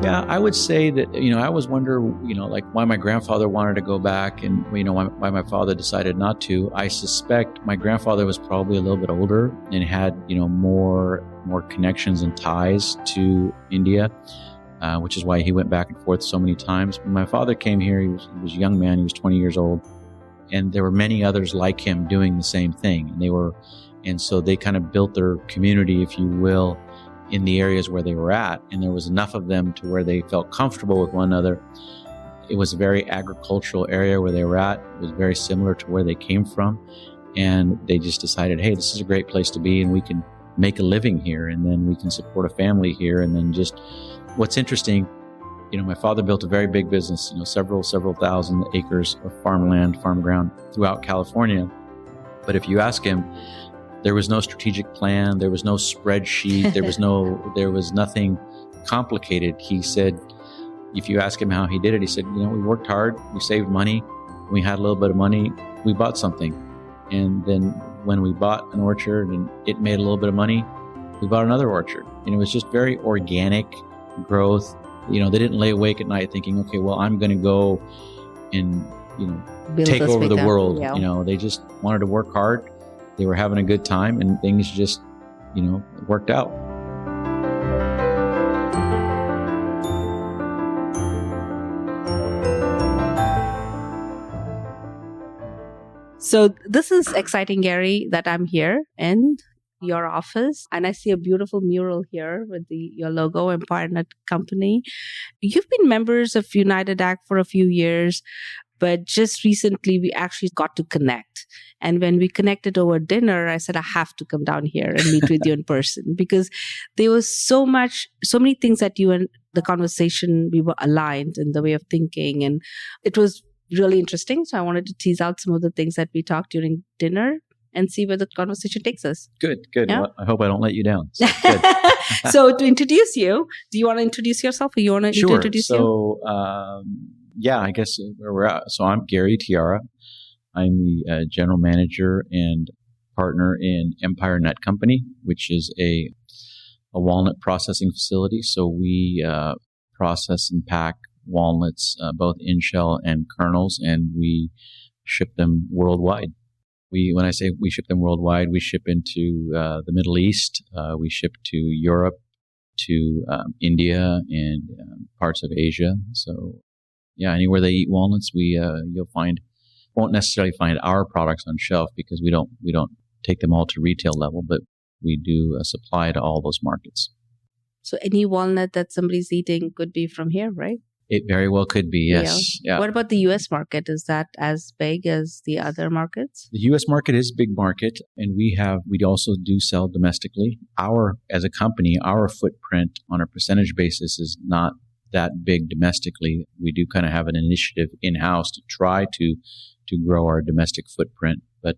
Yeah, I would say that, I always wonder, like why my grandfather wanted to go back and, why my father decided not to. I suspect my grandfather was probably a little bit older and had, more connections and ties to India, which is why he went back and forth so many times. When my father came here, he was a young man, he was 20 years old, and there were many others like him doing the same thing. And so they kind of built their community, if you will, in the areas where they were at, and there was enough of them to where they felt comfortable with one another. It was a very agricultural area where they were at. It was very similar to where they came from, and they just decided, hey, this is a great place to be, and we can make a living here, and then we can support a family here. And then just what's interesting, my father built a very big business, several thousand acres of farmland, farm ground throughout California. But if you ask him, there was no strategic plan. There was no spreadsheet. There was nothing complicated. He said, if you ask him how he did it, he said, we worked hard. We saved money. We had a little bit of money. We bought something. And then when we bought an orchard and it made a little bit of money, we bought another orchard. And it was just very organic growth. They didn't lay awake at night thinking, okay, well, I'm going to go and, take over the world. Yeah. They just wanted to work hard. They were having a good time, and things just, worked out. So this is exciting, Gary, that I'm here in your office, and I see a beautiful mural here with your logo, Empire Nut Company. You've been members of UnitedAg for a few years, but just recently we actually got to connect. And when we connected over dinner, I said, I have to come down here and meet with you in person, because there was so many things that you and the conversation, we were aligned in the way of thinking. And it was really interesting. So I wanted to tease out some of the things that we talked during dinner and see where the conversation takes us. Good. Yeah? Well, I hope I don't let you down. So, good. So to introduce you, do you want to introduce yourself, or you want to introduce you? So, I guess where we're at. So I'm Gary Thiara. I'm the general manager and partner in Empire Nut Company, which is a walnut processing facility. So we process and pack walnuts, both in shell and kernels, and we ship them worldwide. When I say we ship them worldwide, we ship into the Middle East, we ship to Europe, to India, and parts of Asia. So, yeah, anywhere they eat walnuts, won't necessarily find our products on shelf, because we don't take them all to retail level, but we do supply to all those markets. So any walnut that somebody's eating could be from here, right? It very well could be, yes. Yeah. What about the U.S. market? Is that as big as the other markets? The U.S. market is a big market, and we also do sell domestically. As a company, our footprint on a percentage basis is not that big domestically. We do kind of have an initiative in-house to try to grow our domestic footprint, but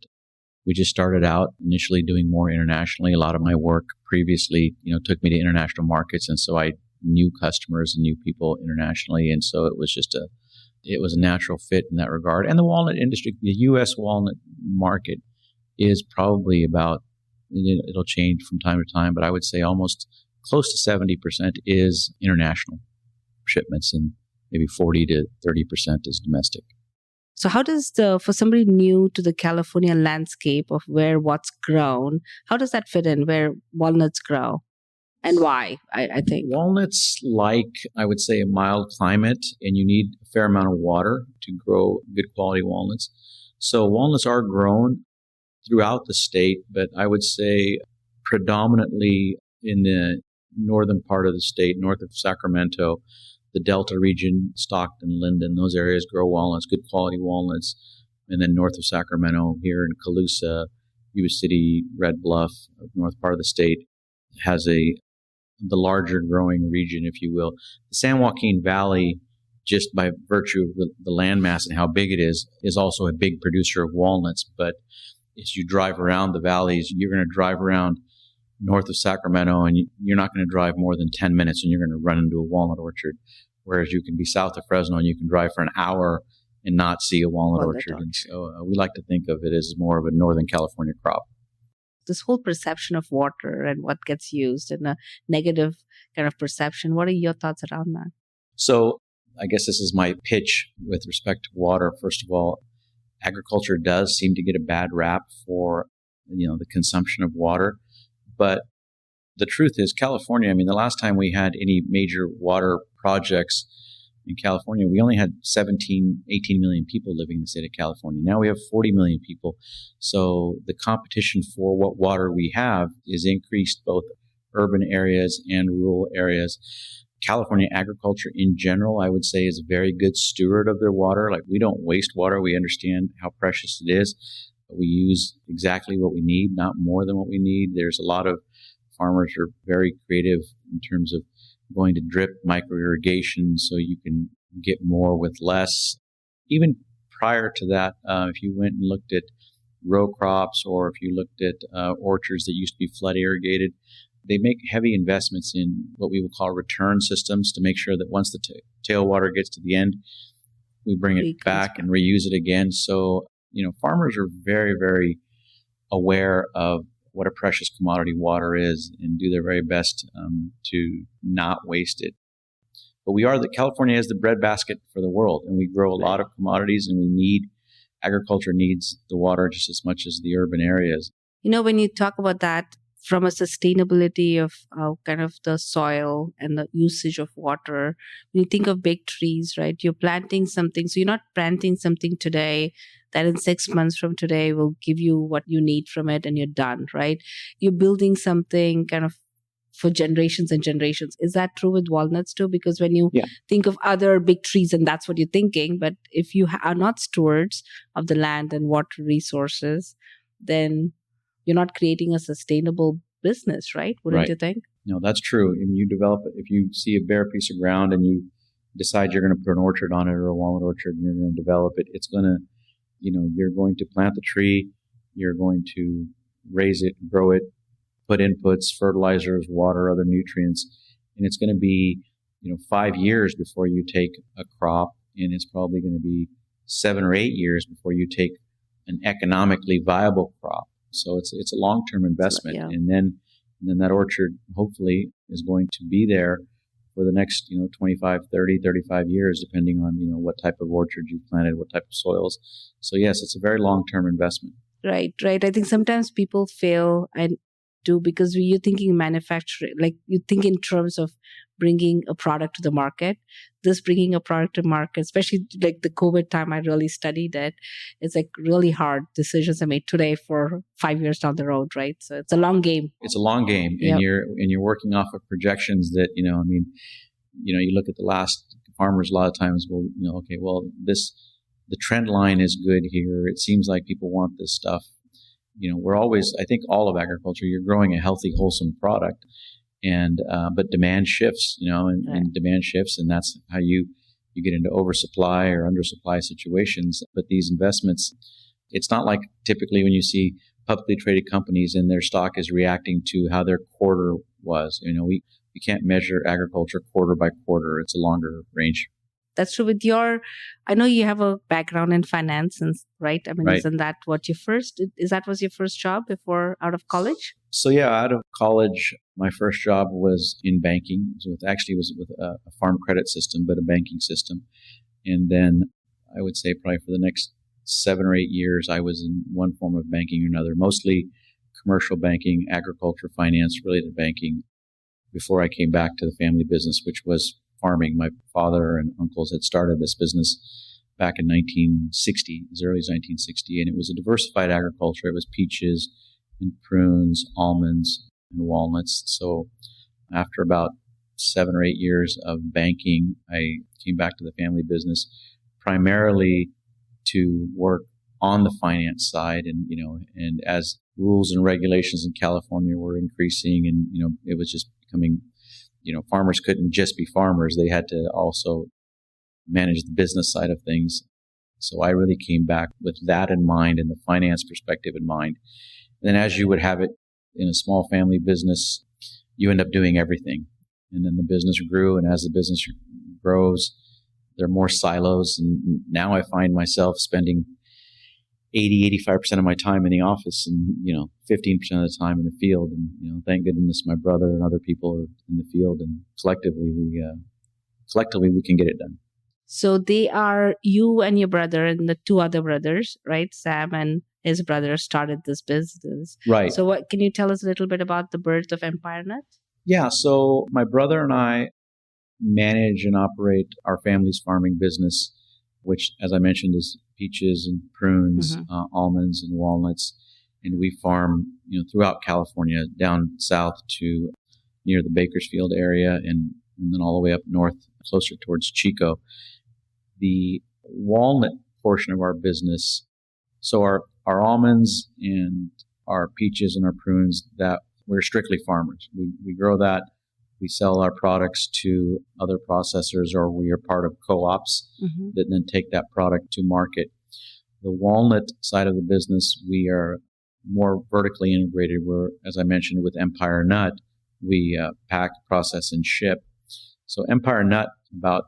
we just started out initially doing more internationally. A lot of my work previously, took me to international markets, and so I knew customers and knew people internationally, and so it was a natural fit in that regard. And the walnut industry, the U.S. walnut market is probably about, it'll change from time to time, but I would say almost close to 70% is international shipments, and maybe 40 to 30% is domestic. So how does for somebody new to the California landscape of where what's grown, how does that fit in, where walnuts grow? And why, I think? Walnuts I would say, a mild climate, and you need a fair amount of water to grow good quality walnuts. So walnuts are grown throughout the state, but I would say predominantly in the northern part of the state, north of Sacramento, the Delta region, Stockton, Linden, those areas grow walnuts, good quality walnuts. And then north of Sacramento, here in Colusa, Yuba City, Red Bluff, north part of the state, has the larger growing region, if you will. The San Joaquin Valley, just by virtue of the landmass and how big it is also a big producer of walnuts. But as you drive around the valleys, you're going to drive around north of Sacramento, and you're not going to drive more than 10 minutes, and you're going to run into a walnut orchard. Whereas you can be south of Fresno, and you can drive for an hour and not see a walnut orchard. And so we like to think of it as more of a Northern California crop. this whole perception of water and what gets used and a negative kind of perception. What are your thoughts around that? So I guess this is my pitch with respect to water. First of all, agriculture does seem to get a bad rap for, the consumption of water. But the truth is California, the last time we had any major water projects in California, we only had 18 million people living in the state of California. Now we have 40 million people. So the competition for what water we have is increased both urban areas and rural areas. California agriculture in general, I would say, is a very good steward of their water. Like, we don't waste water. We understand how precious it is. We use exactly what we need, not more than what we need. There's a lot of farmers are very creative in terms of going to drip micro irrigation so you can get more with less. Even prior to that, if you went and looked at row crops or if you looked at orchards that used to be flood irrigated, they make heavy investments in what we would call return systems to make sure that once the tailwater gets to the end, we bring it back and reuse it again. So, farmers are very, very aware of what a precious commodity water is and do their very best to not waste it. But California is the breadbasket for the world, and we grow a lot of commodities, and agriculture needs the water just as much as the urban areas. When you talk about that, from a sustainability of kind of the soil and the usage of water, when you think of big trees, right, you're planting something. So you're not planting something today that in 6 months from today will give you what you need from it and you're done, right? You're building something kind of for generations and generations. Is that true with walnuts too? Because when you think of other big trees, and that's what you're thinking, but if you are not stewards of the land and water resources, then you're not creating a sustainable business, right? Wouldn't you think? No, that's true. And you develop it. If you see a bare piece of ground and you decide you're going to put an orchard on it or a walnut orchard and you're going to develop it, it's going to, you're going to plant the tree, you're going to raise it, grow it, put inputs, fertilizers, water, other nutrients, and it's going to be, 5 years before you take a crop, and it's probably going to be 7 or 8 years before you take an economically viable crop. So it's a long-term investment. And then that orchard hopefully is going to be there for the next, 25, 30, 35 years, depending on, what type of orchard you planted, what type of soils. So yes, it's a very long-term investment. Right. I think sometimes people fail and do because you're thinking manufacturing, like you think in terms of bringing a product to the market. This bringing a product to market, especially like the COVID time, I really studied it. It's like really hard decisions are made today for 5 years down the road, right? So it's a long game. It's a long game, and you're working off of projections that you look at the last farmers. A lot of times, the trend line is good here. It seems like people want this stuff. I think all of agriculture, you're growing a healthy, wholesome product. And, but demand shifts, and demand shifts, and that's how you get into oversupply or undersupply situations. But these investments, it's not like typically when you see publicly traded companies and their stock is reacting to how their quarter was. We can't measure agriculture quarter by quarter. It's a longer range. That's true with I know you have a background in finance, right? Isn't that what was your first job before out of college? So out of college, my first job was in banking. It was with a farm credit system, but a banking system. And then I would say probably for the next 7 or 8 years, I was in one form of banking or another, mostly commercial banking, agriculture, finance related banking, before I came back to the family business, which was farming. My father and uncles had started this business back in 1960, as early as 1960, and it was a diversified agriculture. It was peaches and prunes, almonds, and walnuts. So after about 7 or 8 years of banking, I came back to the family business primarily to work on the finance side. And as rules and regulations in California were increasing, and, it was just becoming, farmers couldn't just be farmers. They had to also manage the business side of things. So I really came back with that in mind and the finance perspective in mind. And then as you would have it in a small family business, you end up doing everything. And then the business grew. And as the business grows, there are more silos. And now I find myself spending 85% of my time in the office and, 15% of the time in the field. And, thank goodness my brother and other people are in the field, and collectively we can get it done. So they are you and your brother and the two other brothers, right? Sam and his brother started this business. Right. So what can you ttell us a little bit about the birth of EmpireNut? Yeah. So my brother and I manage and operate our family's farming business, which, as I mentioned, is peaches and prunes, almonds and walnuts. And we farm, throughout California, down south to near the Bakersfield area and then all the way up north, closer towards Chico. The walnut portion of our business, so our almonds and our peaches and our prunes, that we're strictly farmers. We grow that. We sell our products to other processors, or we are part of co-ops that then take that product to market. The walnut side of the business, we are more vertically integrated. We're, as I mentioned, with EmpireNut, we pack, process, and ship. So EmpireNut, about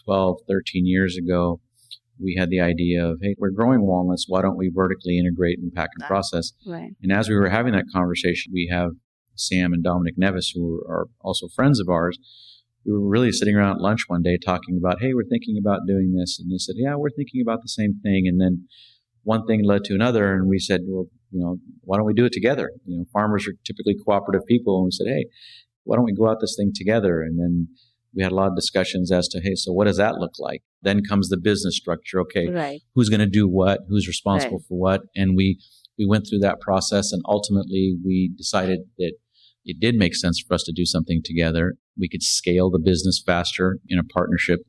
12, 13 years ago, we had the idea of, hey, we're growing walnuts. Why don't we vertically integrate and pack and process? Right. And as we were having that conversation, we have Sam and Dominic Nevis, who are also friends of ours. We were really sitting around at lunch one day talking about, hey, we're thinking about doing this. And they said, yeah, we're thinking about the same thing. And then one thing led to another. And we said, well, why don't we do it together? Farmers are typically cooperative people. And we said, hey, why don't we go out this thing together? And then we had a lot of discussions as to, hey, so what does that look like? Then comes the business structure. Okay, right. Who's going to do what? Who's responsible for what? And we went through that process, and ultimately we decided that it did make sense for us to do something together. We could scale the business faster in a partnership.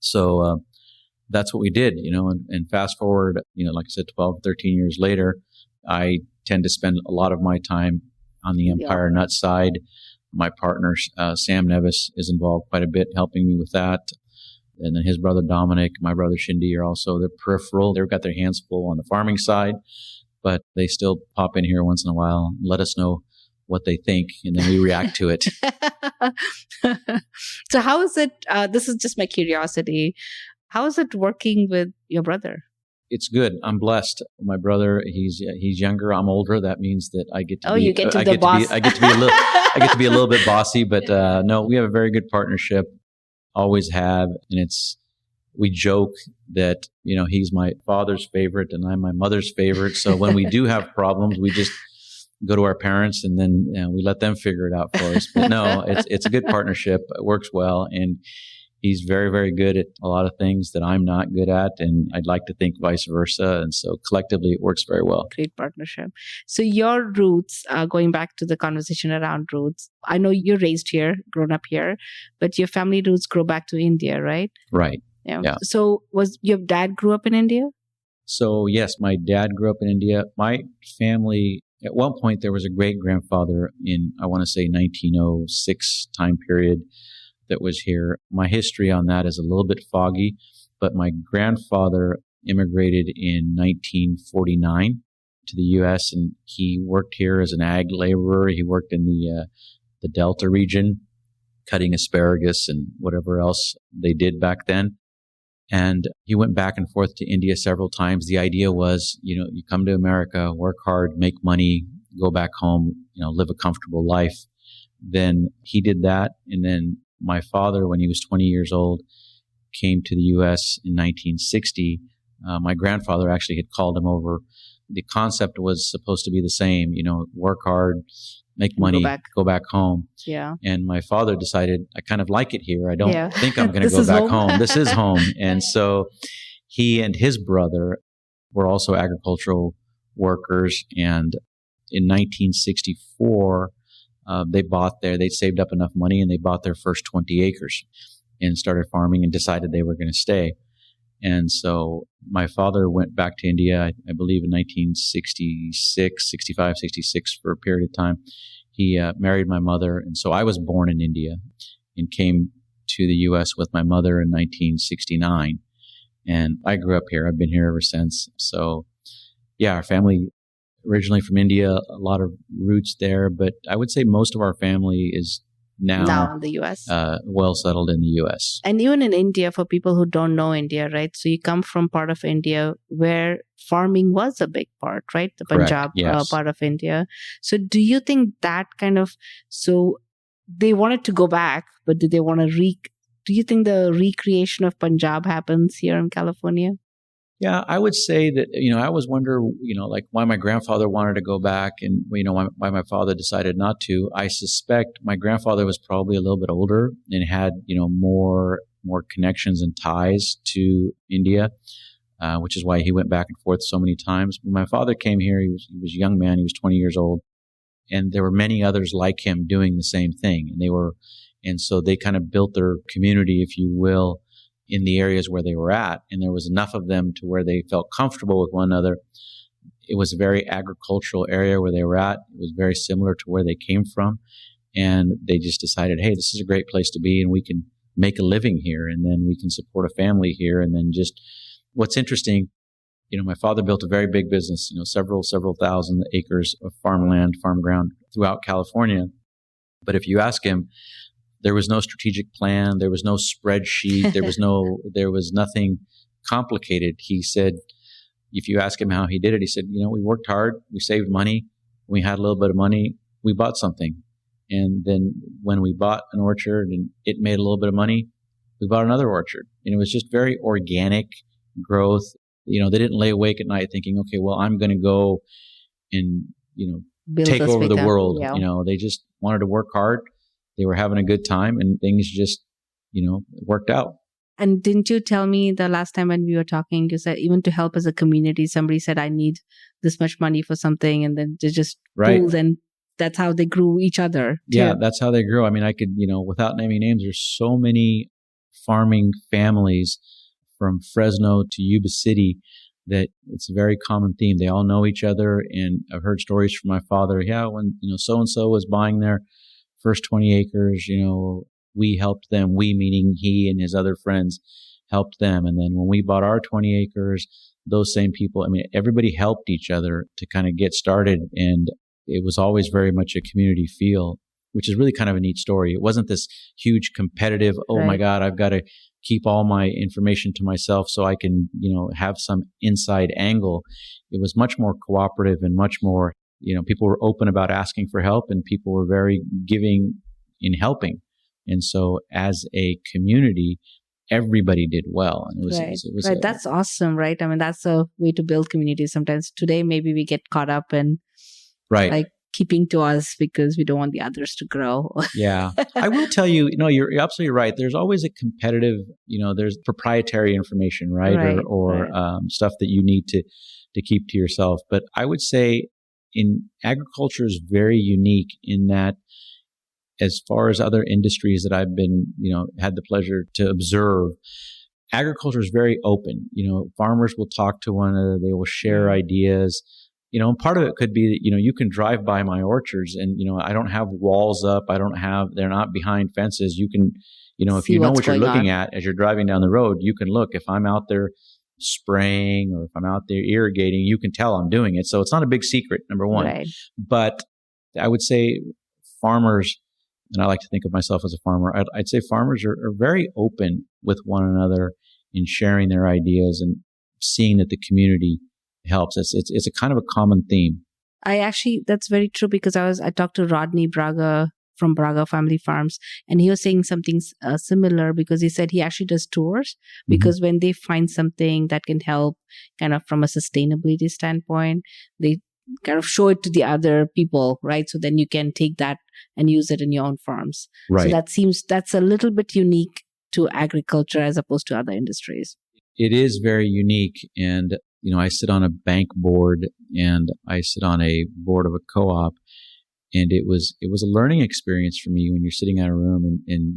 So that's what we did, and fast forward, like I said, 12, 13 years later, I tend to spend a lot of my time on the EmpireNut side. My partner, Sam Nevis, is involved quite a bit helping me with that. And then his brother Dominic, my brother Shindy are also, they're peripheral. They've got their hands full on the farming side, but they still pop in here once in a while and let us know what they think, and then we react to it. So how is it, this is just my curiosity, how is it working with your brother? It's good. I'm blessed. My brother, he's younger. I'm older. That means that I get to be. You get to be the boss. I get to be a little bit bossy, but no, we have a very good partnership. Always have, and we joke that he's my father's favorite and I'm my mother's favorite. So when we do have problems, we just go to our parents and then we let them figure it out for us. But no, it's a good partnership. It works well, and he's very, very good at a lot of things that I'm not good at, and I'd like to think vice versa. And so collectively, it works very well. Great partnership. So your roots, going back to the conversation around roots, I know you're raised here, grown up here, but your family roots go back to India, right? Right. Yeah. So was your dad grew up in India? So yes, my dad grew up in India. My family, at one point, there was a great-grandfather in, I want to say, 1906 time period that was here. My history on that is a little bit foggy, but my grandfather immigrated in 1949 to the U.S., and he worked here as an ag laborer. He worked in the Delta region, cutting asparagus and whatever else they did back then. And he went back and forth to India several times. The idea was, you come to America, work hard, make money, go back home, live a comfortable life. Then he did that, and then my father, when he was 20 years old, came to the U.S. in 1960. My grandfather actually had called him over. The concept was supposed to be the same, work hard, make money, go back home. Yeah. And my father decided, I kind of like it here. I don't think I'm going to go back home. This is home. And so he and his brother were also agricultural workers. And in 1964, they saved up enough money and they bought their first 20 acres and started farming and decided they were going to stay. And so my father went back to India, I believe in 1966, 65, 66 for a period of time. He married my mother. And so I was born in India and came to the U.S. with my mother in 1969. And I grew up here. I've been here ever since. So yeah, our family originally from India, a lot of roots there, but I would say most of our family is now in the US. Well settled in the US. And even in India, for people who don't know India, right? So you come from part of India where farming was a big part, right? The Correct, Punjab yes. part of India. So do you think that so they wanted to go back, but do they want to do you think the recreation of Punjab happens here in California? Yeah, I would say that, I always wonder, like why my grandfather wanted to go back and, why my father decided not to. I suspect my grandfather was probably a little bit older and had, more connections and ties to India, which is why he went back and forth so many times. When my father came here, he was a young man. He was 20 years old. And there were many others like him doing the same thing. And so they kind of built their community, if you will, in the areas where they were at. And there was enough of them to where they felt comfortable with one another. It was a very agricultural area where they were at. It was very similar to where they came from. And they just decided, hey, this is a great place to be and we can make a living here and then we can support a family here. And then just what's interesting, my father built a very big business, several thousand acres of farmland, farm ground throughout California. But if you ask him, there was no strategic plan. There was no spreadsheet. There was nothing complicated. He said, if you ask him how he did it, he said, we worked hard. We saved money. We had a little bit of money. We bought something. And then when we bought an orchard and it made a little bit of money, we bought another orchard. And it was just very organic growth. They didn't lay awake at night thinking, okay, well, I'm going to go and, take over the world. Yeah. They just wanted to work hard. They were having a good time and things just, worked out. And didn't you tell me the last time when we were talking, you said even to help as a community, somebody said, I need this much money for something. And then they just pooled and that's how they grew each other. Too. Yeah, that's how they grew. I mean, I could, without naming names, there's so many farming families from Fresno to Yuba City that it's a very common theme. They all know each other. And I've heard stories from my father. Yeah, when, so-and-so was buying their first 20 acres, we helped them. We, meaning he and his other friends, helped them. And then when we bought our 20 acres, those same people, everybody helped each other to kind of get started. And it was always very much a community feel, which is really kind of a neat story. It wasn't this huge competitive, my God, I've got to keep all my information to myself so I can, have some inside angle. It was much more cooperative and much more, people were open about asking for help and people were very giving in helping. And so as a community, everybody did well. And it was that's awesome, right? That's a way to build communities. Sometimes today, maybe we get caught up in keeping to us because we don't want the others to grow. Yeah. I will tell you, you're absolutely right. There's always a competitive, there's proprietary information, right? Or stuff that you need to keep to yourself. But I would say agriculture is very unique in that as far as other industries that I've been, had the pleasure to observe, agriculture is very open. Farmers will talk to one another. They will share ideas. And part of it could be that, you can drive by my orchards and, I don't have walls up. They're not behind fences. You can, if you know what you're looking at as you're driving down the road, you can look. If I'm out there spraying or if I'm out there irrigating, you can tell I'm doing it. So it's not a big secret, number one. Right. But I would say farmers, and I like to think of myself as a farmer, I'd say farmers are very open with one another in sharing their ideas and seeing that the community helps. It's a kind of a common theme. That's very true because I talked to Rodney Braga from Braga Family Farms and he was saying something similar because he said he actually does tours because when they find something that can help kind of from a sustainability standpoint, they kind of show it to the other people, right? So then you can take that and use it in your own farms. Right. So that's a little bit unique to agriculture as opposed to other industries. It is very unique. And, I sit on a bank board and I sit on a board of a co-op. And it was a learning experience for me when you're sitting in a room and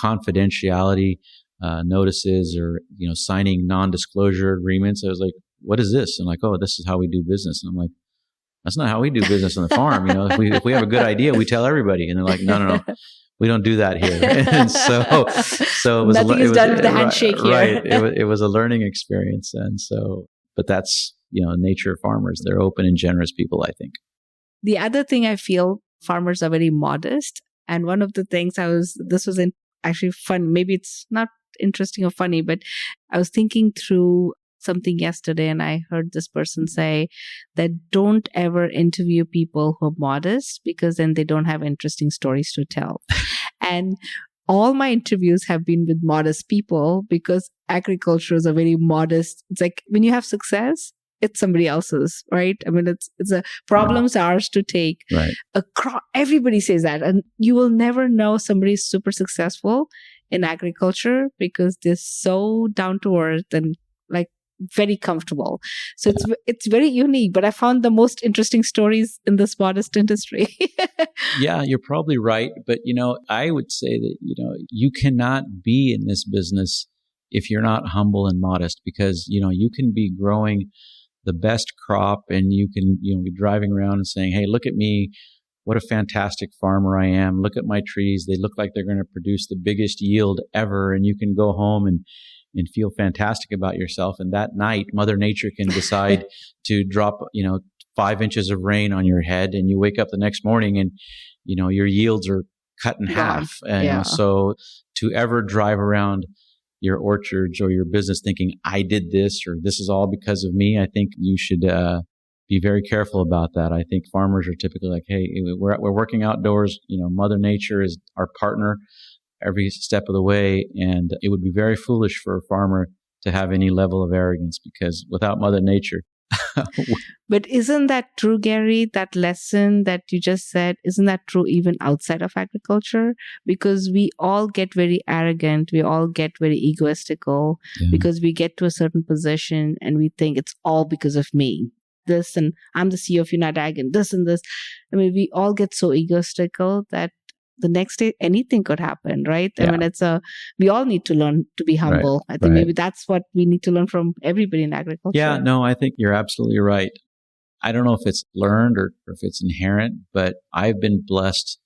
confidentiality notices or, signing non-disclosure agreements. I was like, what is this? And like, oh, this is how we do business. And I'm like, that's not how we do business on the farm. If we have a good idea, we tell everybody. And they're like, no, we don't do that here. And so it was nothing is done with the handshake here. Right. It was a learning experience. And so, but that's, nature of farmers. They're open and generous people, I think. The other thing I feel farmers are very modest. And one of the things this was actually fun. Maybe it's not interesting or funny, but I was thinking through something yesterday and I heard this person say that don't ever interview people who are modest because then they don't have interesting stories to tell. And all my interviews have been with modest people because agriculture is a very modest. It's like when you have success, it's somebody else's, right? I mean, it's a problems are ours to take. Right. Everybody says that, and you will never know somebody is super successful in agriculture because they're so down to earth and like very comfortable. So it's very unique. But I found the most interesting stories in this modest industry. Yeah, you're probably right. But, I would say that, you cannot be in this business if you're not humble and modest because, you can be growing the best crop and you can, be driving around and saying, hey, look at me. What a fantastic farmer I am. Look at my trees. They look like they're going to produce the biggest yield ever. And you can go home and feel fantastic about yourself. And that night, Mother Nature can decide to drop, 5 inches of rain on your head. And you wake up the next morning and, your yields are cut in half. And so to ever drive around your orchards or your business thinking, I did this or this is all because of me, I think you should be very careful about that. I think farmers are typically like, hey, we're working outdoors. Mother Nature is our partner every step of the way. And it would be very foolish for a farmer to have any level of arrogance because without Mother Nature. But isn't that true, Gary? That lesson that you just said, isn't that true even outside of agriculture? Because we all get very arrogant. We all get very egoistical because we get to a certain position and we think it's all because of me. This and I'm the CEO of UnitedAg and this and this. I mean, we all get so egoistical that the next day anything could happen, right? I mean, we all need to learn to be humble. I think maybe that's what we need to learn from everybody in agriculture. Yeah, no, I think you're absolutely right. I don't know if it's learned or if it's inherent, but I've been blessed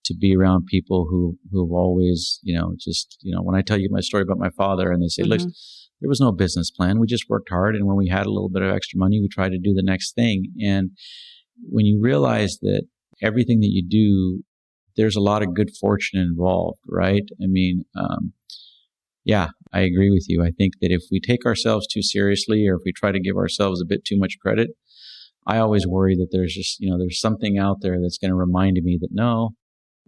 to be around people who've always, when I tell you my story about my father and they say, look, there was no business plan. We just worked hard. And when we had a little bit of extra money, we tried to do the next thing. And when you realize that everything that you do, there's a lot of good fortune involved, right? I mean, I agree with you. I think that if we take ourselves too seriously or if we try to give ourselves a bit too much credit, I always worry that there's just, there's something out there that's going to remind me that no,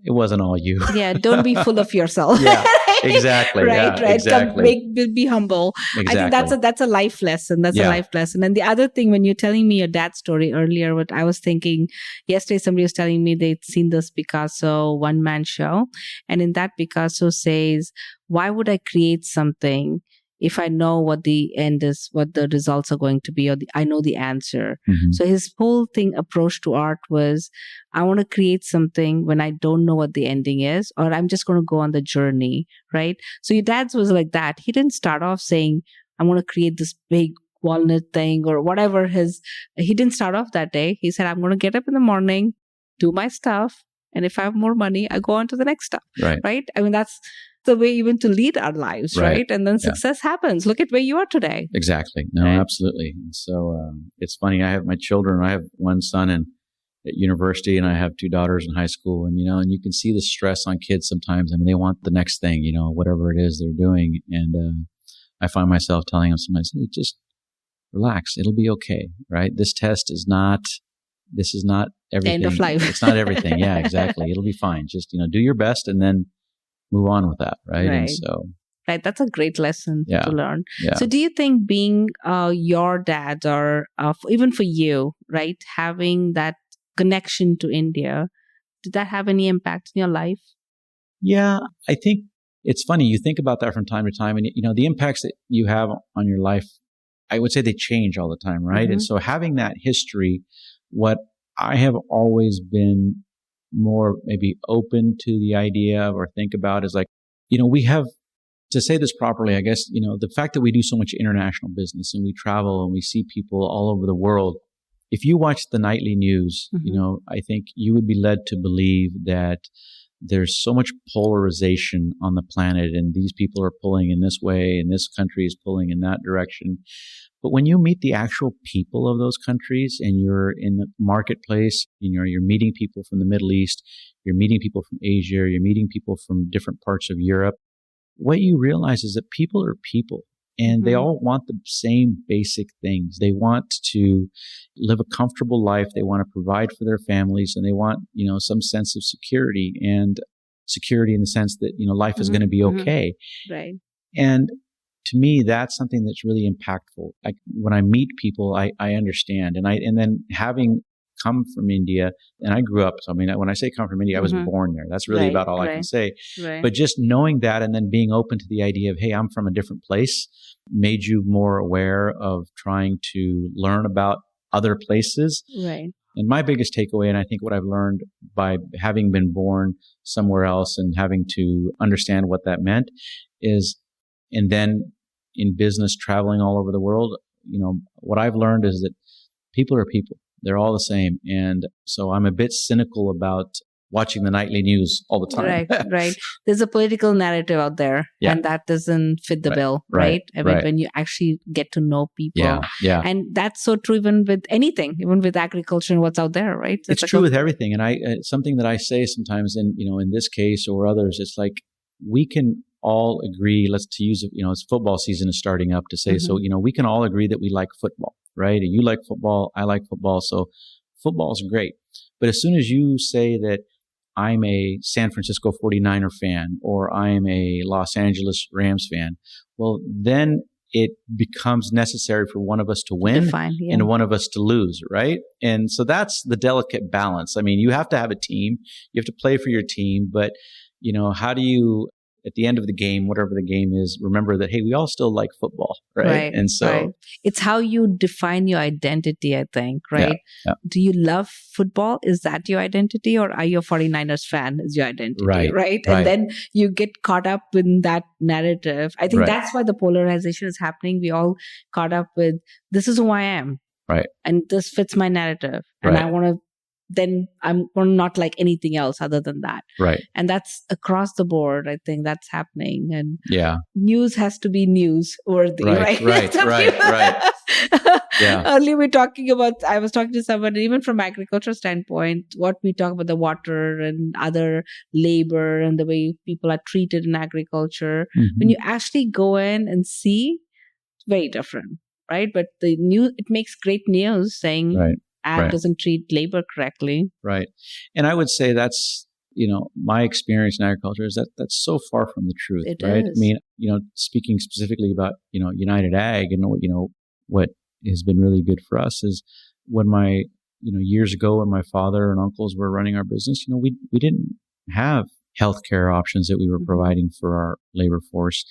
it wasn't all you. Yeah, don't be full of yourself. Yeah, exactly. Right. Exactly. Be humble. Exactly. I think that's a life lesson. That's a life lesson. And the other thing, when you're telling me your dad's story earlier, what I was thinking yesterday, somebody was telling me they'd seen this Picasso one-man show. And in that, Picasso says, why would I create something if I know what the end is, what the results are going to be, or I know the answer. So his whole approach to art was, I want to create something when I don't know what the ending is, or I'm just going to go on the journey, right? So your dad's was like that. He didn't start off saying, I'm going to create this big walnut thing or whatever he didn't start off that day. He said, I'm going to get up in the morning, do my stuff. And if I have more money, I go on to the next stuff, right? I mean, that's the way even to lead our lives, right? And then success happens. Look at where you are today. Exactly. No, absolutely. So it's funny. I have my children. I have one son at university and I have 2 daughters in high school. And, and you can see the stress on kids sometimes. I mean, they want the next thing, whatever it is they're doing. And I find myself telling them sometimes, hey, just relax. It'll be okay, right? This is not everything. End of life. It's not everything. Yeah, exactly. It'll be fine. Just, do your best and then move on with that, right? And so, that's a great lesson to learn. Yeah. So do you think being your dad or even for you, right, having that connection to India, did that have any impact in your life? Yeah, I think it's funny. You think about that from time to time and, the impacts that you have on your life, I would say they change all the time, right? And so having that history, what I have always been more maybe open to the idea of or think about is like, we have, to say this properly, I guess, the fact that we do so much international business and we travel and we see people all over the world. If you watch the nightly news, I think you would be led to believe that there's so much polarization on the planet and these people are pulling in this way and this country is pulling in that direction. But when you meet the actual people of those countries and you're in the marketplace, you're meeting people from the Middle East, you're meeting people from Asia, you're meeting people from different parts of Europe. What you realize is that people are people. And they all want the same basic things. They want to live a comfortable life. They want to provide for their families, and they want, some sense of security, and security in the sense that, life is going to be okay. Right. And to me, that's something that's really impactful. Like when I meet people, I understand. And then having come from India, and I grew up. So I mean, when I say come from India, I was born there. That's really about all I can say. Right. But just knowing that, and then being open to the idea of, hey, I'm from a different place, made you more aware of trying to learn about other places. Right. And my biggest takeaway, and I think what I've learned by having been born somewhere else and having to understand what that meant is, and then in business traveling all over the world, what I've learned is that people are people. They're all the same. And so I'm a bit cynical about watching the nightly news all the time. Right. There's a political narrative out there, and that doesn't fit the bill, right? I mean, when you actually get to know people. Yeah. And that's so true even with anything, even with agriculture and what's out there, right? It's true with everything. And something that I say sometimes in this case or others, it's like we can all agree, it's football season is starting up to say, so, we can all agree that we like football, right? And you like football, I like football. So football is great. But as soon as you say that I'm a San Francisco 49er fan or I am a Los Angeles Rams fan, well, then it becomes necessary for one of us to win and one of us to lose, right? And so that's the delicate balance. I mean, you have to have a team. You have to play for your team. But, how do you, at the end of the game, whatever the game is, remember that, hey, we all still like football, right? And so it's how you define your identity, I think, right? Yeah. Do you love football? Is that your identity? Or are you a 49ers fan is your identity, right? And then you get caught up in that narrative. I think that's why the polarization is happening. We all caught up with, this is who I am. Right. And this fits my narrative. And I want to, then I'm not like anything else other than that. Right. And that's across the board. I think that's happening. And news has to be newsworthy, right? Right. Yeah. Earlier I was talking to someone, even from agriculture standpoint, what we talk about the water and other labor and the way people are treated in agriculture. When you actually go in and see, it's very different, right? But the news, it makes great news saying, ag doesn't treat labor correctly. Right. And I would say that's, my experience in agriculture is that that's so far from the truth, right? Is. I mean, speaking specifically about, UnitedAg and, what has been really good for us is when years ago when my father and uncles were running our business, we didn't have healthcare options that we were providing for our labor force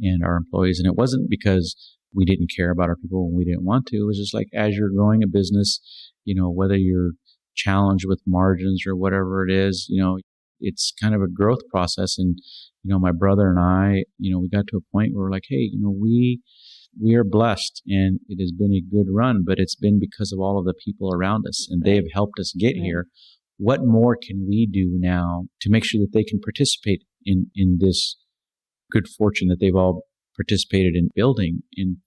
and our employees. And it wasn't because we didn't care about our people when we didn't want to. It was just like, as you're growing a business, whether you're challenged with margins or whatever it is, it's kind of a growth process. And, my brother and I, we got to a point where we're like, hey, we are blessed and it has been a good run, but it's been because of all of the people around us and they have helped us get here. What more can we do now to make sure that they can participate in this good fortune that they've all participated in building? And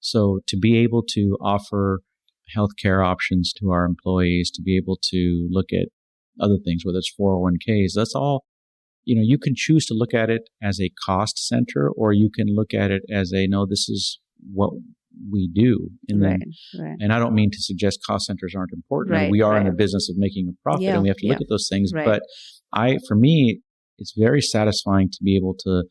so to be able to offer healthcare options to our employees, to be able to look at other things, whether it's 401ks, that's all, you can choose to look at it as a cost center, or you can look at it as no, this is what we do. And and I don't mean to suggest cost centers aren't important. We are in the business of making a profit and we have to look at those things. But for me, it's very satisfying to be able to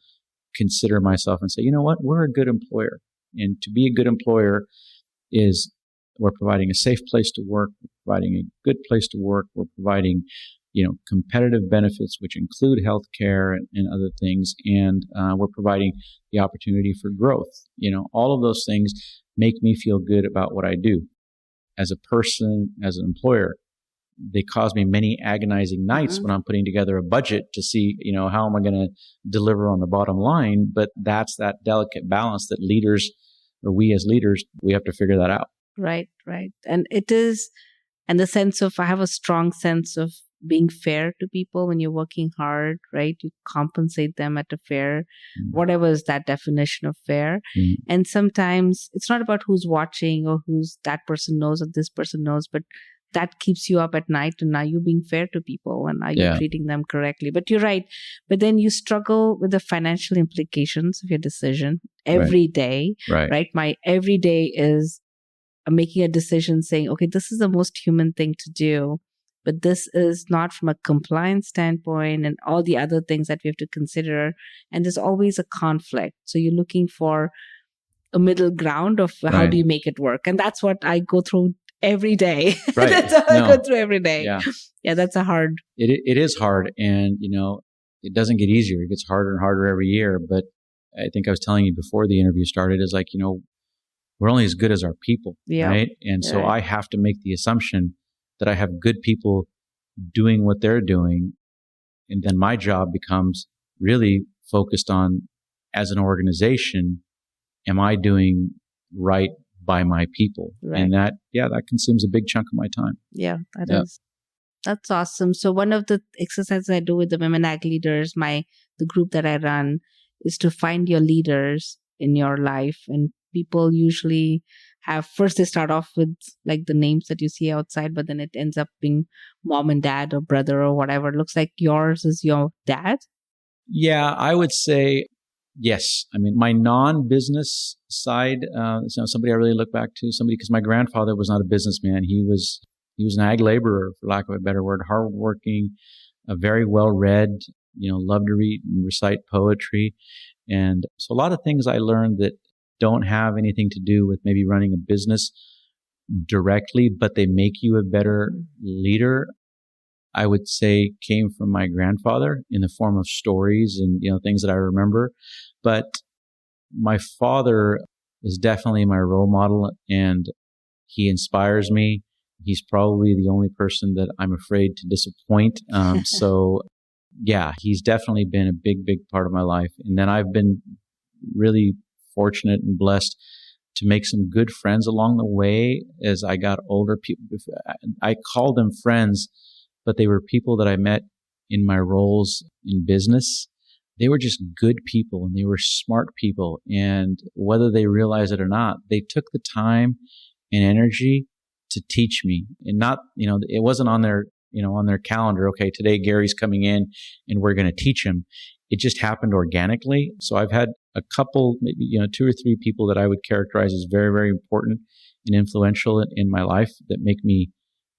consider myself and say, you know what, we're a good employer. And to be a good employer is we're providing a safe place to work, we're providing a good place to work, we're providing, competitive benefits, which include health care and other things. And we're providing the opportunity for growth. All of those things make me feel good about what I do. As a person, as an employer, they cause me many agonizing nights when I'm putting together a budget to see, how am I going to deliver on the bottom line? But that's that delicate balance that leaders, or we as leaders, we have to figure that out. Right. And it is, and the sense of, I have a strong sense of being fair to people when you're working hard, right? You compensate them at a fair, whatever is that definition of fair. And sometimes it's not about who's watching or who's that person knows or this person knows, but that keeps you up at night, and are you being fair to people, and are you treating them correctly? But you're right. But then you struggle with the financial implications of your decision every day, right? My every day is making a decision saying, okay, this is the most human thing to do, but this is not from a compliance standpoint and all the other things that we have to consider. And there's always a conflict. So you're looking for a middle ground of how do you make it work? And that's what I go through every day. That's what I go through every day. Yeah, that's a hard. It is hard. And, it doesn't get easier. It gets harder and harder every year. But I think I was telling you before the interview started is like, we're only as good as our people, right? And so I have to make the assumption that I have good people doing what they're doing. And then my job becomes really focused on, as an organization, am I doing right by my people? And that consumes a big chunk of my time. Yeah, that is. That's awesome. So one of the exercises I do with the Women Ag leaders, the group that I run, is to find your leaders in your life. And people usually first they start off with like the names that you see outside, but then it ends up being mom and dad or brother or whatever. It looks like yours is your dad. Yeah, I would say yes. I mean, my non-business side, somebody I really look back to, because my grandfather was not a businessman. He was an ag laborer, for lack of a better word, hardworking, very well-read, loved to read and recite poetry. And so a lot of things I learned that don't have anything to do with maybe running a business directly, but they make you a better leader, I would say came from my grandfather in the form of stories and, things that I remember. But my father is definitely my role model, and he inspires me. He's probably the only person that I'm afraid to disappoint. So yeah, he's definitely been a big, big part of my life. And then I've been really fortunate and blessed to make some good friends along the way as I got older. I call them friends, but they were people that I met in my roles in business. They were just good people, and they were smart people. And whether they realize it or not, they took the time and energy to teach me. And not, it wasn't on their calendar. Okay, today Gary's coming in and we're going to teach him. It just happened organically. So I've had a couple, maybe, 2 or 3 people that I would characterize as very, very important and influential in my life that make me,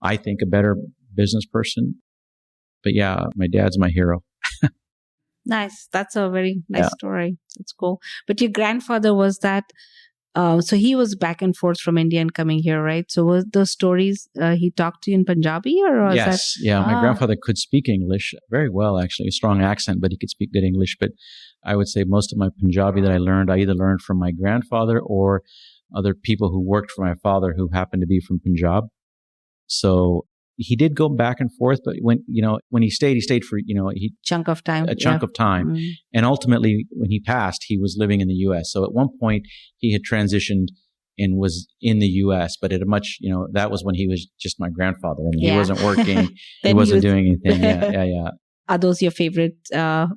I think, a better business person. But yeah, my dad's my hero. Nice. That's a very nice story. That's cool. But your grandfather was that, so he was back and forth from India and coming here, right? So was those stories, he talked to you in Punjabi or was Yes. that? Yeah. My grandfather could speak English very well, actually, a strong accent, but he could speak good English. But I would say most of my Punjabi that I either learned from my grandfather or other people who worked for my father who happened to be from Punjab. So he did go back and forth, but when he stayed for, chunk of time. A chunk of time. Mm-hmm. And ultimately, when he passed, he was living in the U.S. So at one point, he had transitioned and was in the U.S., but at a much, that was when he was just my grandfather. And he wasn't working. He wasn't doing anything. Yeah. Are those your favorite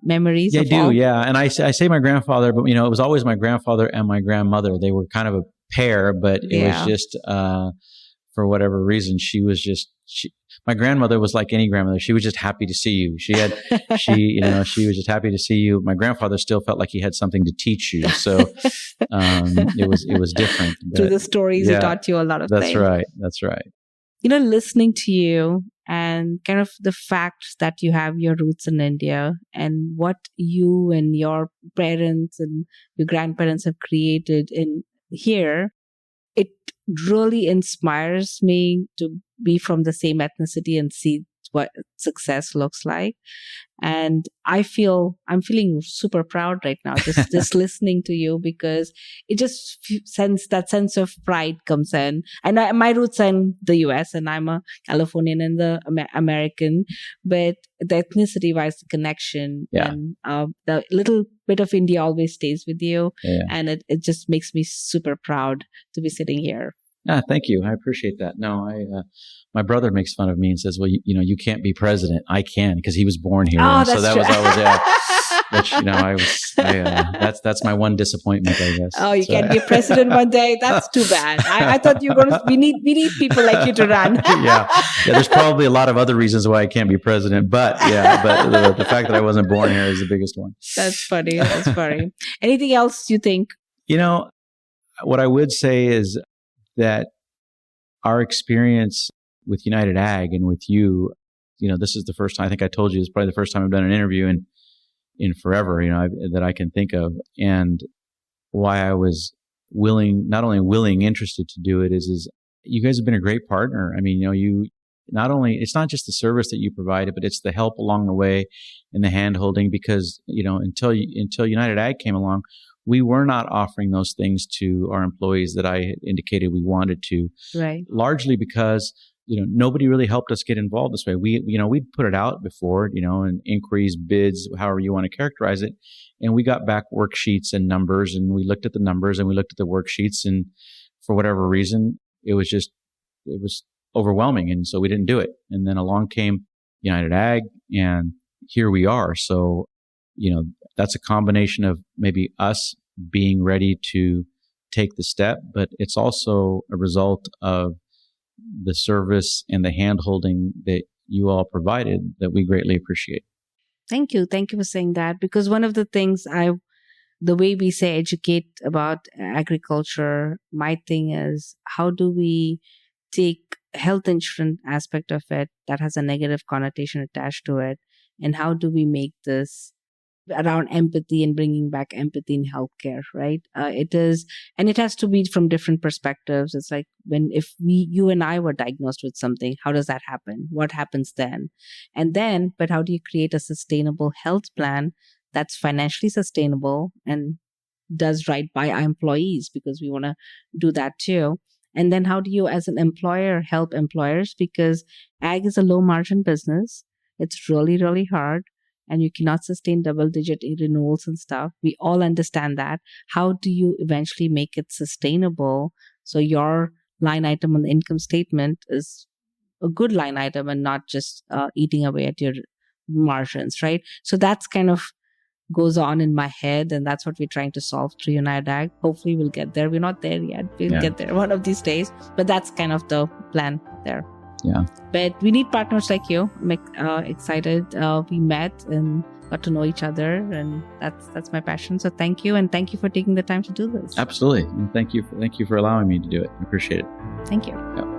memories? Yeah, I do. Yeah. And I say my grandfather, but, it was always my grandfather and my grandmother. They were kind of a pair, but it was just, for whatever reason, my grandmother was like any grandmother. She was just happy to see you. She was just happy to see you. My grandfather still felt like he had something to teach you. So, it was different. But, through the stories, he taught you a lot of things. That's right. Listening to you and kind of the fact that you have your roots in India and what you and your parents and your grandparents have created in here, it really inspires me to be from the same ethnicity and see what success looks like. And I'm feeling super proud right now, just listening to you, because it just that sense of pride comes in. And my roots are in the US, and I'm a Californian and the American, but the ethnicity wise, the connection and the little bit of India always stays with you. Yeah. And it just makes me super proud to be sitting here. Thank you. I appreciate that. No, my brother makes fun of me and says, well, you can't be president. I can, because he was born here. Oh, so that true. was always, which, that's my one disappointment, I guess. Oh, you can't be president one day. That's too bad. I thought you were going to, we need people like you to run. yeah. There's probably a lot of other reasons why I can't be president, but the fact that I wasn't born here is the biggest one. That's funny. Anything else you think? What I would say is that our experience with UnitedAg and with you, this is the first time, I think I told you, it's probably the first time I've done an interview in forever, that I can think of. And why I was interested to do it is you guys have been a great partner. I mean, you not only, it's not just the service that you provided, but it's the help along the way and the hand holding, because, until UnitedAg came along, we were not offering those things to our employees that I had indicated we wanted to. Right. Largely because, nobody really helped us get involved this way. We'd put it out before, and inquiries, bids, however you want to characterize it. And we got back worksheets and numbers, and we looked at the numbers and we looked at the worksheets, and for whatever reason, it was overwhelming. And so we didn't do it. And then along came UnitedAg, and here we are. So, that's a combination of maybe us being ready to take the step, but it's also a result of the service and the hand-holding that you all provided that we greatly appreciate. Thank you. Thank you for saying that, because one of the things the way we say educate about agriculture, my thing is, how do we take health insurance aspect of it that has a negative connotation attached to it, and how do we make this around empathy and bringing back empathy in healthcare, right? It has to be from different perspectives. It's like if you and I were diagnosed with something, how does that happen? What happens then? But how do you create a sustainable health plan that's financially sustainable and does right by our employees, because we want to do that too. And then how do you, as an employer, help employers? Because ag is a low margin business. It's really, really hard. And you cannot sustain double-digit renewals and stuff. We all understand that. How do you eventually make it sustainable so your line item on the income statement is a good line item and not just eating away at your margins, right? So that's kind of goes on in my head, and that's what we're trying to solve through UnitedAg. Hopefully we'll get there. We're not there yet. We'll get there one of these days. But that's kind of the plan there. Yeah. But we need partners like you. I'm excited. We met and got to know each other, and that's my passion. So thank you, and thank you for taking the time to do this. Absolutely. And thank you for allowing me to do it. I appreciate it. Thank you. Yeah.